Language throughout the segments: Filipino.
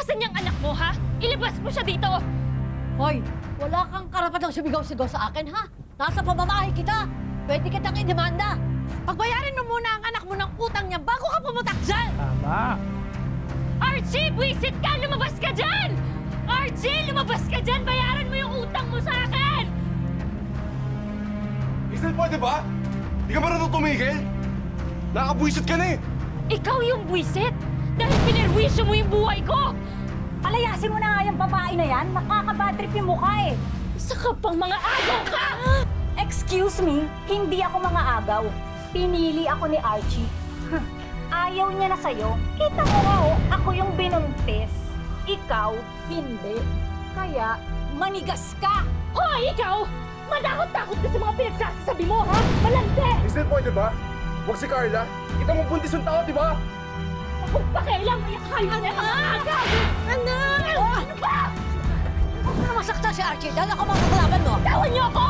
Nasaan yung anak mo, ha? Ilabas mo siya dito! Hoy, wala kang karapatang sumigaw-sigaw sa akin, ha? Nasa pamamahay kita. Pwede kitang idemanda. Pagbayarin mo muna ang anak mo ng utang niya bago ka pumutak dyan! Tama. Archie, buwisit ka! Lumabas ka dyan! Archie, lumabas ka dyan! Bayaran mo yung utang mo sa akin! Hazel, pwede ba? Di ka marunong tumigil? Nakakabwisit ka na eh! Ikaw yung buwisit! Dahil pinerwisyo mo yung buhay ko! Palayasin mo na nga yung babae na yan. Makakabadrip yung mukha eh. Isa ka pang mga agaw ka! Excuse me, hindi ako mga agaw. Pinili ako ni Archie. Ayaw niya na sa'yo. Kita mo nga oh, ako yung binuntis. Ikaw, hindi. Kaya, manigas ka! Hoy, ikaw! Matakot-takot ka sa mga pinagsasabi mo, ha? Malandi! Hazel, pwede ba? Huwag si Carla. Kita mo buntis yung tao, di ba? Kung pakailang may kayo na mga agaw! Anak! Ano ba? Huwag mo na masaktan si Archie dahil ako mga kalaban mo. Tawan niyo ako!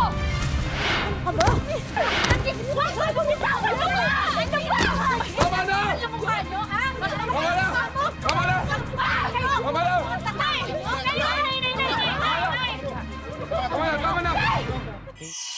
Ano ba? Wag mo bumitawan mo ba? Ano ba? Tama na! Alam mo ba, no, ha? Tama na! Tama na! Tama na! Tatay! Nay! Tama na! Tama na!